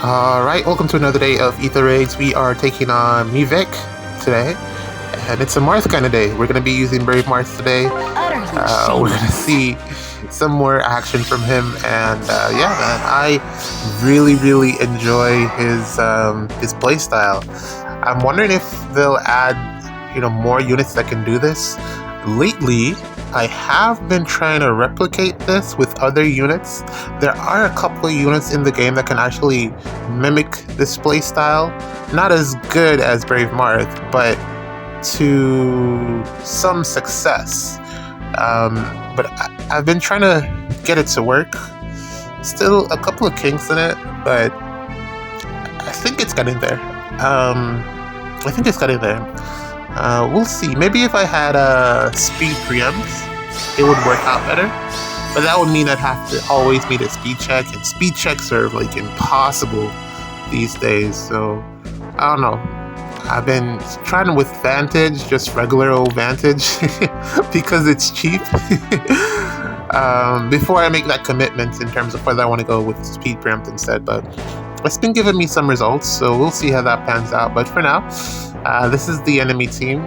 Alright, welcome to another day of Ether Raids. We are taking on Mivek today, and it's a Marth kind of day. We're going to be using Brave Marth today. We're going to see some more action from him, and yeah, man, I really enjoy his playstyle. I'm wondering if they'll add, more units that can do this. Lately, I have been trying to replicate this with other units. There are a couple of units in the game that can actually mimic this playstyle. Not as good as Brave Marth, but to some success. But I've been trying to get it to work. Still a couple of kinks in it, but I think it's getting there. We'll see. Maybe if I had a speed preempt, it would work out better. But that would mean I'd have to always meet a speed check, and speed checks are like impossible these days. So I don't know. I've been trying with Vantage, just regular old Vantage, because it's cheap. Before I make that commitment in terms of whether I want to go with speed preempt instead, but it's been giving me some results, so we'll see how that pans out. But for now, this is the enemy team.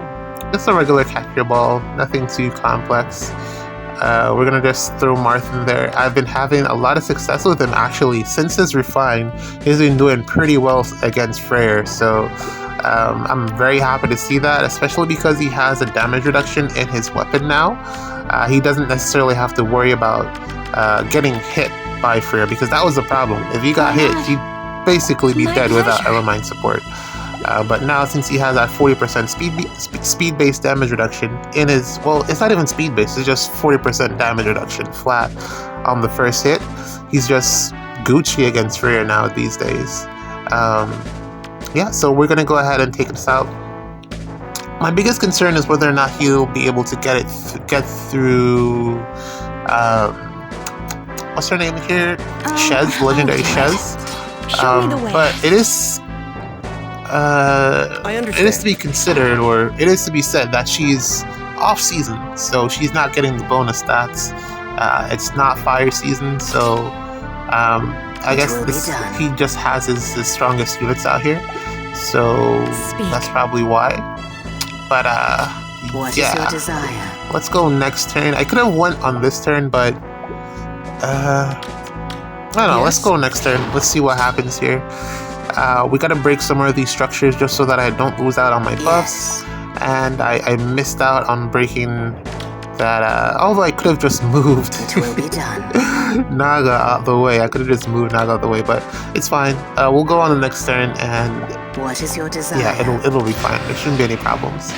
Just a regular capture ball, nothing too complex. We're gonna just throw Marth in there. I've been having a lot of success with him actually. Since his refine, he's been doing pretty well against Freyr, so I'm very happy to see that, especially because he has a damage reduction in his weapon now. He doesn't necessarily have to worry about getting hit by Freyr, because that was the problem. If he got hit, he'd basically be dead without Elemine support. But now, since he has that 40% speed-based damage reduction in his... Well, it's not even speed-based, it's just 40% damage reduction flat on the first hit. He's just Gucci against Freyr now these days. Yeah, so we're going to go ahead and take this out. My biggest concern is whether or not he'll be able to get through... what's her name here? Shez, legendary Shez. But it is... it is to be considered, or it is to be said, that she's off season, so she's not getting the bonus stats. It's not fire season, so I guess he just has his strongest units out here, so that's probably why. But yeah, let's go next turn. I could have went on this turn, but I don't know. Let's go next turn. Let's see what happens here. We gotta break some more of these structures just so that I don't lose out on my buffs. And I missed out on breaking that, although I could have just moved Naga out the way. I could have just moved Naga out the way, but it's fine. We'll go on the next turn, and what is your desire? Yeah, it'll be fine. There shouldn't be any problems.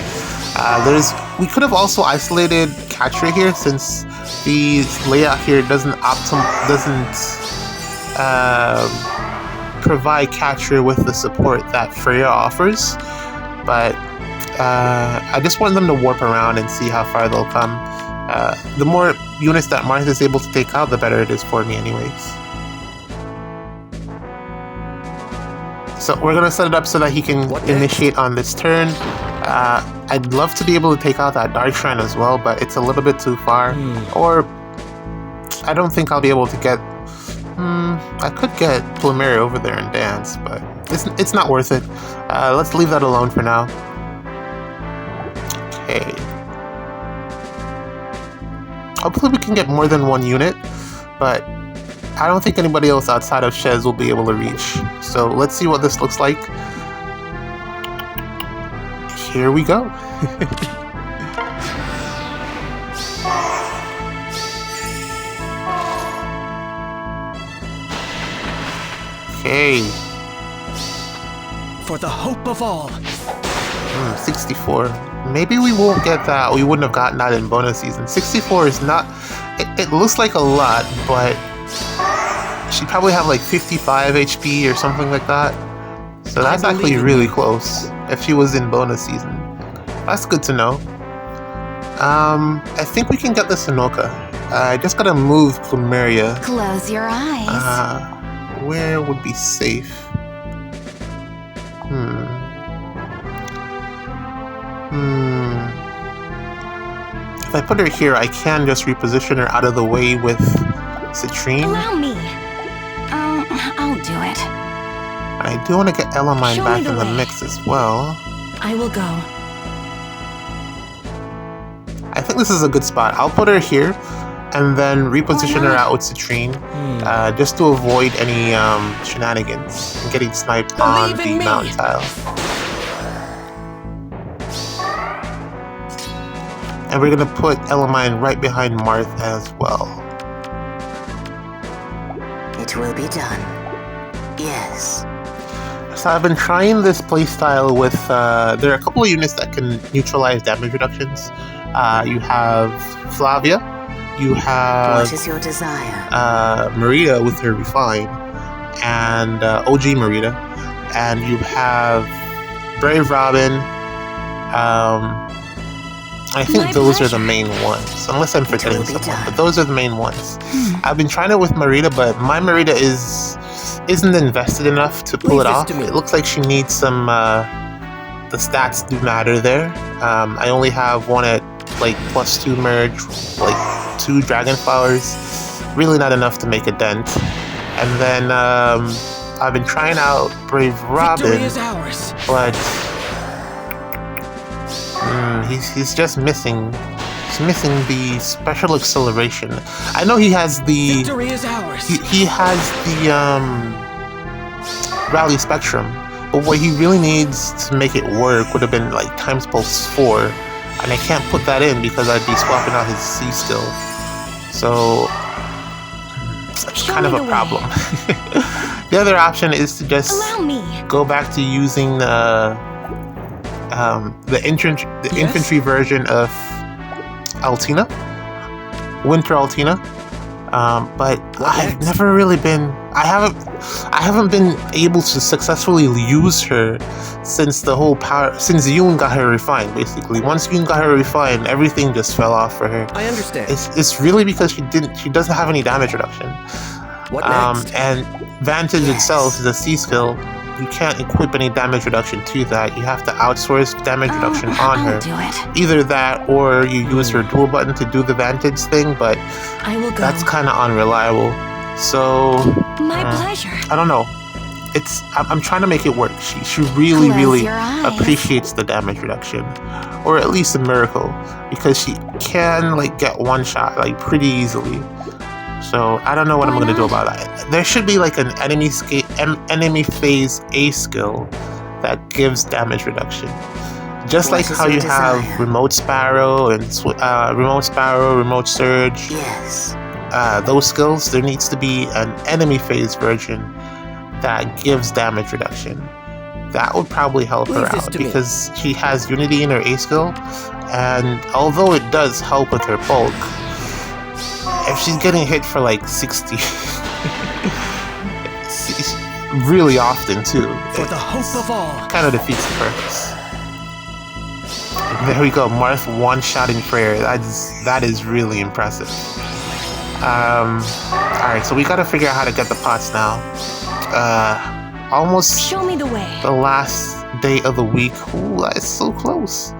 We could have also isolated Catra here, since the layout here doesn't provide Catcher with the support that Freya offers, but I just want them to warp around and see how far they'll come. The more units that Marth is able to take out, the better it is for me anyways. So we're going to set it up so that he can initiate on this turn. I'd love to be able to take out that Dark Shrine as well, but it's a little bit too far. Or I don't think I'll be able to get... I could get Plumeria over there and dance, but it's not worth it. Let's leave that alone for now. Okay. Hopefully we can get more than one unit, but I don't think anybody else outside of Shez will be able to reach. So let's see what this looks like. Here we go. Okay. For the hope of all. 64. Maybe we won't get that. We wouldn't have gotten that in bonus season. 64 is not... It looks like a lot, but she'd probably have like 55 HP or something like that. So that's actually really close if she was in bonus season. That's good to know. I think we can get the Sonoka. I just gotta move Plumeria. Close your eyes. Where would be safe? If I put her here, I can just reposition her out of the way with Citrine. Allow me. I'll do it. I do want to get Elamine Show back me the in the way. mix as well. I will go. I think this is a good spot. I'll put her here and then reposition her out with Citrine just to avoid any shenanigans and getting sniped on the mountain tile. And we're gonna put Elamine right behind Marth as well. It will be done. Yes. So I've been trying this playstyle with, there are a couple of units that can neutralize damage reductions. You have Flavia, you have What is your desire? Marita with her Refine, and OG Marita, and you have Brave Robin. I think those are the main ones, unless I'm forgetting someone, but those are the main ones. I've been trying it with Marita, but my Marita isn't invested enough to pull it off. It looks like she needs some, the stats do matter there. I only have one at like +2 merge, like 2 dragon flowers, really not enough to make a dent. And then I've been trying out Brave Robin, but he's just missing. He's missing the special acceleration. I know he has the he has the rally spectrum, but what he really needs to make it work would have been like times pulse 4, and I can't put that in because I'd be swapping out his C skill. So it's kind of a problem. The other option is to just go back to using the infantry version of Altina, Winter Altina, but I've never really been. I haven't been able to successfully use her since the whole power. Since Yoon got her refined, basically. Once Yoon got her refined, everything just fell off for her. I understand. It's really because she doesn't have any damage reduction. What next? And Vantage itself is a C skill. You can't equip any damage reduction to that. You have to outsource damage reduction on her. Either that or you use her dual button to do the Vantage thing, but that's kind of unreliable. So My pleasure. I don't know. I'm trying to make it work. She really appreciates the damage reduction, or at least a miracle, because she can like get one shot like pretty easily. So I don't know what I'm gonna do about that. There should be like an enemy phase A skill that gives damage reduction, just like how you have Remote Sparrow and Remote Surge. Yes. Those skills, there needs to be an enemy phase version that gives damage reduction. That would probably help her out because she has Unity in her A skill, and although it does help with her bulk, if she's getting hit for like 60 really often too, for the hope of all, kind of defeats the purpose. There we go, Marth one-shotting prayer. That is really impressive. Alright, so we gotta figure out how to get the pots now. Almost Show me the way. The last day of the week. Ooh, that's so close.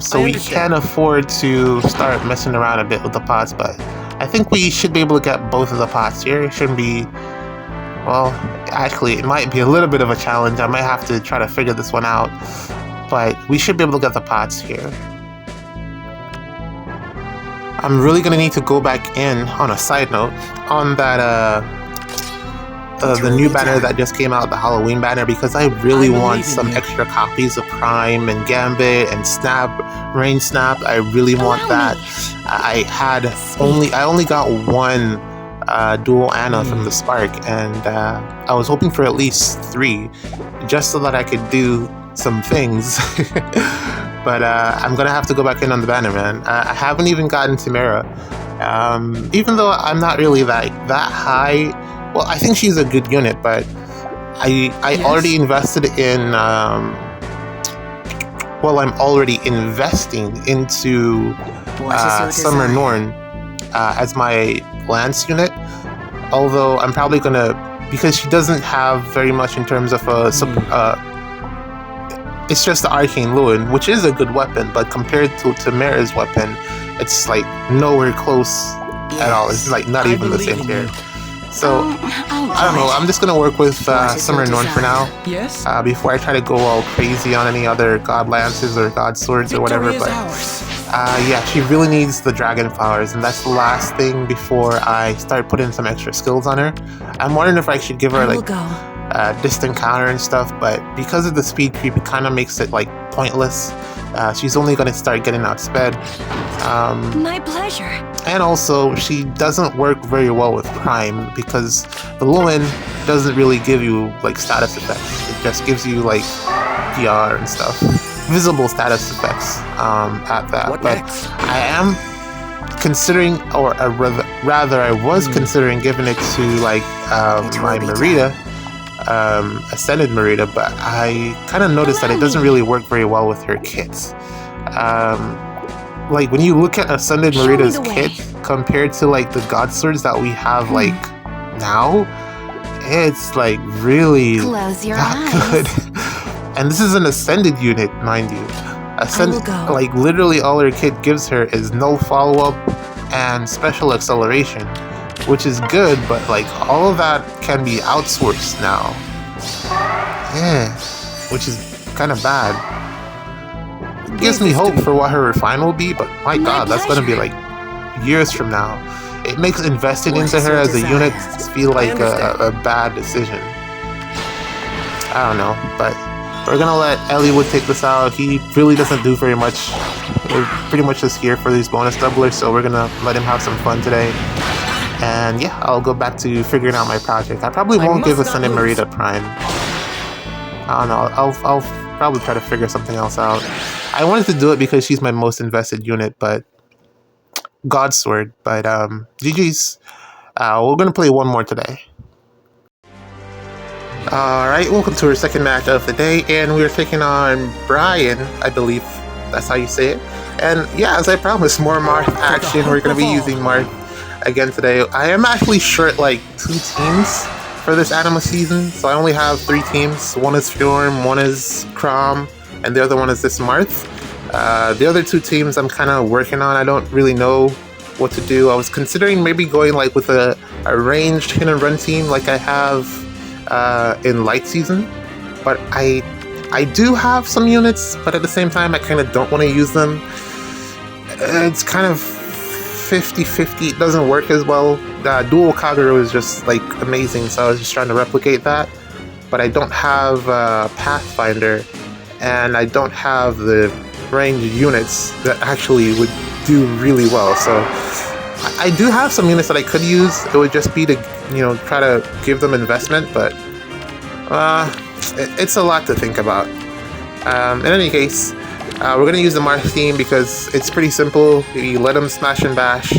So we can afford to start messing around a bit with the pots, but I think we should be able to get both of the pots here. It shouldn't be, well, actually it might be a little bit of a challenge. I might have to try to figure this one out, but we should be able to get the pots here. I'm really gonna need to go back in, on a side note, on that the new banner that just came out, the Halloween banner, because I really want some extra copies of Prime and Gambit and Snap, Rain Snap. I really want that. I only got one dual Ana from the Spark, and I was hoping for at least 3, just so that I could do some things. But I'm gonna have to go back in on the banner, man. I haven't even gotten Tamara, even though I'm not really that high. Well, I think she's a good unit, but I already invested in. Well, I'm already investing into Summer Norn as my Lance unit. Although I'm probably gonna, because she doesn't have very much in terms of it's just the Arcane Lewin, which is a good weapon, but compared to Tamara's weapon, it's like nowhere close at all. It's like not even the same tier. So, I don't know, I'm just gonna work with Summer Norn for now. Yes? Before I try to go all crazy on any other God Lances or God Swords or whatever, Victory is but ours. yeah, she really needs the Dragon Flowers, and that's the last thing before I start putting some extra skills on her. I'm wondering if I should give her I will like go. distant counter and stuff, but because of the speed creep, it kind of makes it like pointless. She's only going to start getting outsped. My pleasure. And also, she doesn't work very well with Prime because the low end doesn't really give you like status effects. It just gives you like PR and stuff, visible status effects at that. What But next? I am considering, or rather, I was considering giving it to like my Merida, Ascended Merida, but I kind of noticed that it doesn't really work very well with her kits. Like when you look at Ascended Show me Merida's the way. kit compared to like the God Swords that we have like now, it's like really Close your not eyes. good. And this is an Ascended unit, mind you. Ascended, go. like literally all her kit gives her is no follow-up and special acceleration, which is good, but like all of that can be outsourced now. Yeah, which is kind of bad. It gives me hope for what her refine will be, but my god, that's gonna be like years from now. It makes investing What into is her your as a unit desire? feel like understand. a bad decision. I don't know, but we're gonna let Elliowood take this out. He really doesn't do very much. We're pretty much just here for these bonus doublers, so we're gonna let him have some fun today. And yeah, I'll go back to figuring out my project. I probably won't give must not Ascended lose. Merida Prime. I don't know. I'll probably try to figure something else out. I wanted to do it because she's my most invested unit, but Godsword. But GG's. We're gonna play one more today. Alright, welcome to our second match of the day, and we're taking on Brian, I believe that's how you say it. And yeah, as I promised, more Marth action. We're gonna be using Marth again today. I am actually short like 2 teams for this Anima season, so I only have 3 teams. One is Fjorm, one is Crom, and the other one is this Marth. The other 2 teams I'm kind of working on. I don't really know what to do. I was considering maybe going like with a ranged hit and run team like I have in light season, but I do have some units, but at the same time I kind of don't want to use them. It's kind of 50-50. It doesn't work as well. Dual Kagero is just like amazing, so I was just trying to replicate that, but I don't have Pathfinder, and I don't have the ranged units that actually would do really well. So I do have some units that I could use. It would just be to, you know, try to give them investment, but it's a lot to think about. In any case, we're going to use the Marth theme because it's pretty simple. You let them smash and bash.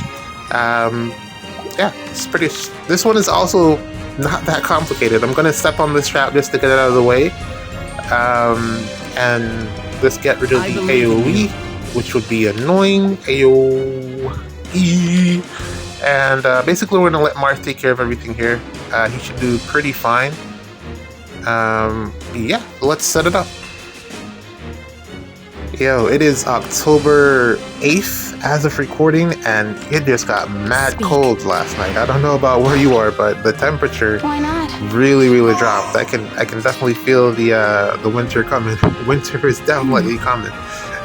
Yeah, it's pretty... This one is also not that complicated. I'm going to step on this trap just to get it out of the way. And just get rid of the AoE, which would be annoying. AoE. And basically we're going to let Marth take care of everything here. He should do pretty fine. Yeah, let's set it up. Yo, it is October 8th as of recording, and it just got mad cold last night. I don't know about where you are, but the temperature Why not? really dropped. I can definitely feel the winter coming. Winter is definitely coming.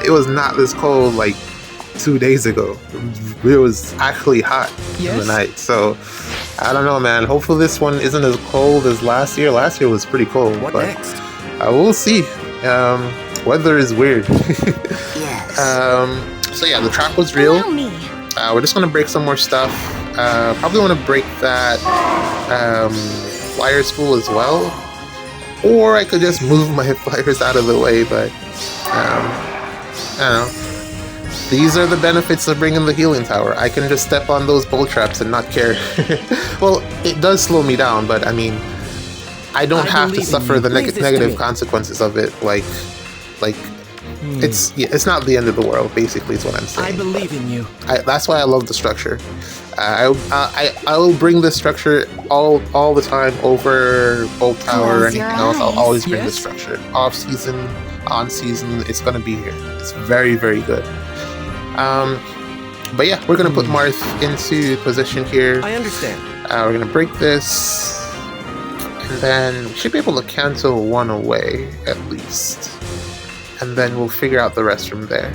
It was not this cold like 2 days ago. It was actually hot in the night. So I don't know, man. Hopefully this one isn't as cold as last year. Last year was pretty cold. What but next? we'll see. Weather is weird. Yes. So yeah, the trap was real. Allow me. We're just gonna break some more stuff. Probably want to break that flyer school as well, or I could just move my flyers out of the way. But I don't know. These are the benefits of bringing the healing tower. I can just step on those bull traps and not care. Well, it does slow me down, but I mean, I don't have to believe in suffer you. the Leave this to negative me. consequences of it. Like it's not the end of the world. Basically, is what I'm saying. I believe in you. That's why I love the structure. I will bring this structure all the time over Bolt Tower or Close your anything else. I'll eyes. always bring Yes? this structure. Off season, on season, it's gonna be here. It's very good. But yeah, we're gonna put Marth into position here. I understand. We're gonna break this, and then we should be able to cancel one away at least, and then we'll figure out the rest from there.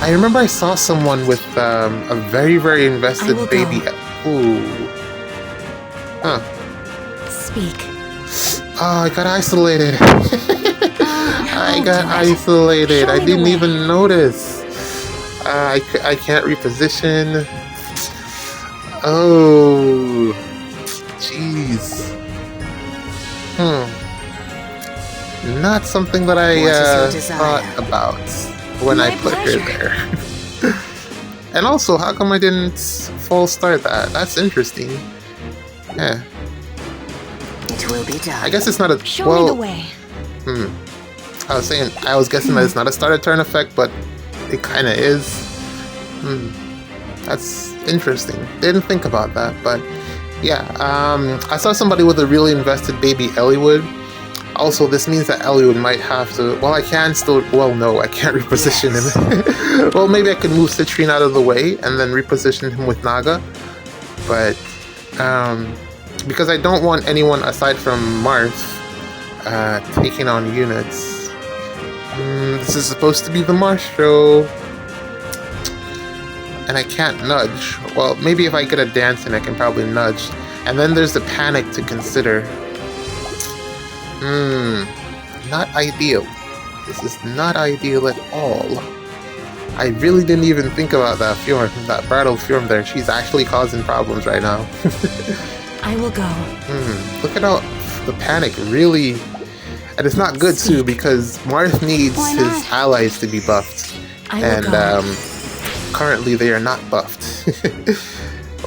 I remember I saw someone with a very, very invested baby. Ooh. Huh. Speak. Oh, I got isolated. I got isolated. I didn't even notice. I can't reposition. Oh. Jeez. Not something that I thought about when I put her there. And also, how come I didn't false start that? That's interesting. Yeah. It will be done. I guess it's not a Show me the way. I was guessing that it's not a start a turn effect, but it kinda is. That's interesting. Didn't think about that, but yeah. I saw somebody with a really invested baby Eliwood. Also, this means that Eliwood might have to... Well, I can still... Well, no, I can't reposition him. Well, maybe I could move Citrine out of the way and then reposition him with Naga. But, because I don't want anyone aside from Marth taking on units. This is supposed to be the Marth show. And I can't nudge. Well, maybe if I get a dance in, I can probably nudge. And then there's the panic to consider. Not ideal. This is not ideal at all. I really didn't even think about that Fjorm, that Battle Fjorm there. She's actually causing problems right now. I will go. Look at how the panic really... And it's not good too, because Marth needs his allies to be buffed. And currently they are not buffed.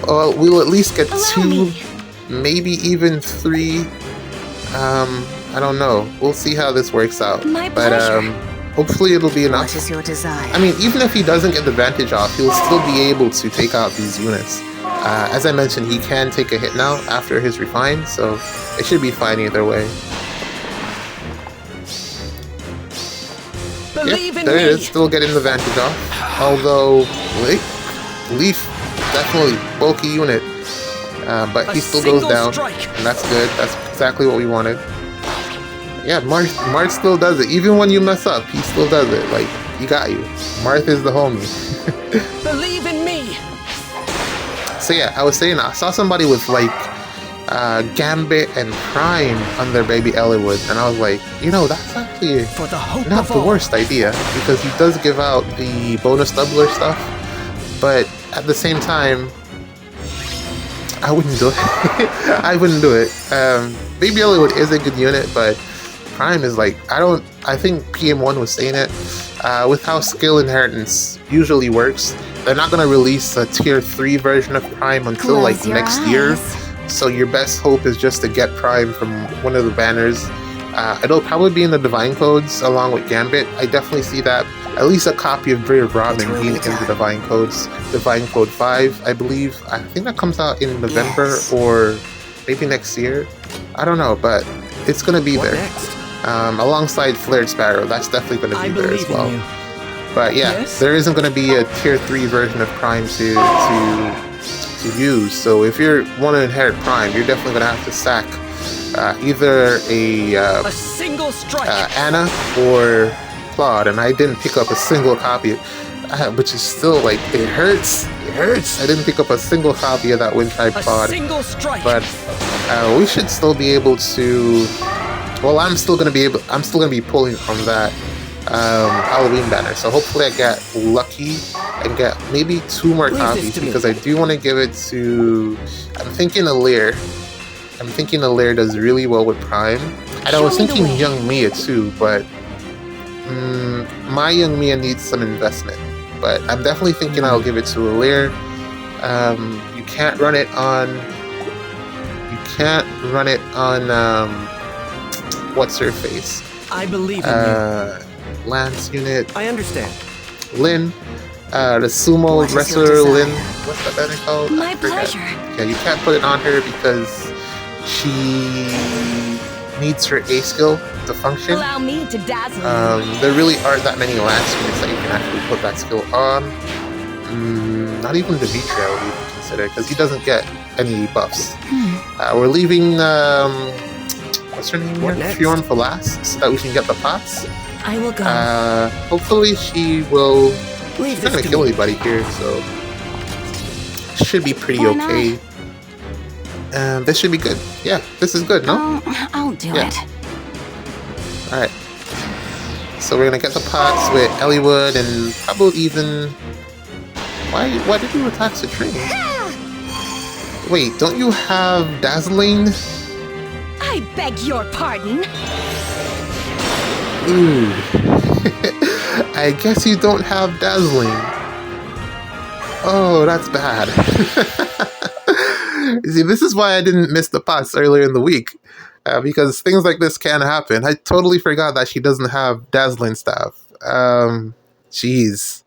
Well, we'll at least get 2, maybe even 3. I don't know. We'll see how this works out. But hopefully it'll be enough. What is your desire? I mean, even if he doesn't get the advantage off, he'll still be able to take out these units. As I mentioned, he can take a hit now after his refine, so it should be fine either way. Yep, there it is, still getting the advantage off. Although, Leaf, definitely bulky unit. But he still goes down, and that's good. That's exactly what we wanted. Yeah, Marth still does it. Even when you mess up, he still does it. Like, he got you. Marth is the homie. Believe in me. So yeah, I was saying, I saw somebody with like Gambit and Prime on their baby Eliwood, and I was like, you know, that's actually not the worst idea, because he does give out the bonus doubler stuff, but at the same time, I wouldn't do it. I wouldn't do it. Baby Eliwood is a good unit, but Prime is like, I think PM1 was saying it, with how skill inheritance usually works, they're not going to release a tier 3 version of Prime until like next year, so your best hope is just to get Prime from one of the banners. It'll probably be in the Divine Codes along with Gambit. I definitely see that. At least a copy of Brave Robin being in the Divine Codes. Divine Code 5, I believe. I think that comes out in November or maybe next year. I don't know, but it's going to be there. Alongside Flared Sparrow, that's definitely going to be there as well. But yeah, there isn't going to be a tier 3 version of Prime to use. So if you want to inherit Prime, you're definitely going to have to sack either a single strike, Anna or Claude, and I didn't pick up a single copy, which is still like, it hurts. It hurts. I didn't pick up a single copy of that Wind Tribe Claude. But we should still be able to. Well, I'm still gonna be pulling from that Halloween banner. So hopefully I get lucky and get maybe 2 more copies, because I do want to give it to. I'm thinking Ather. I'm thinking Ather does really well with Prime, and I was thinking Young Mia too, but my Young Mia needs some investment. But I'm definitely thinking I'll give it to Ather. You can't run it on. What's her face? I believe in you. Lance unit. I understand. Lin. The sumo wrestler Lin. What's that banner called? My pleasure. Yeah, you can't put it on her because she needs her A skill to function. Allow me to dazzle you. There really aren't that many Lance units that you can actually put that skill on. Not even Dimitri I would even consider, because he doesn't get any buffs. We're leaving, what's her name What here? next? Fjorn for last, so that we can get the pots. I will go. Hopefully she will... Leave She's not this gonna to kill me. anybody here, so... Should be pretty Why not? okay. This should be good. Yeah, this is good, no? I'll do Yeah. it. Alright. So we're gonna get the pots with Elliewood and probably even... Why did you attack Citrine? Wait, don't you have Dazzling? I beg your pardon. Ooh. I guess you don't have Dazzling. Oh, that's bad. See, this is why I didn't miss the pots earlier in the week. Because things like this can happen. I totally forgot that she doesn't have Dazzling stuff. Jeez.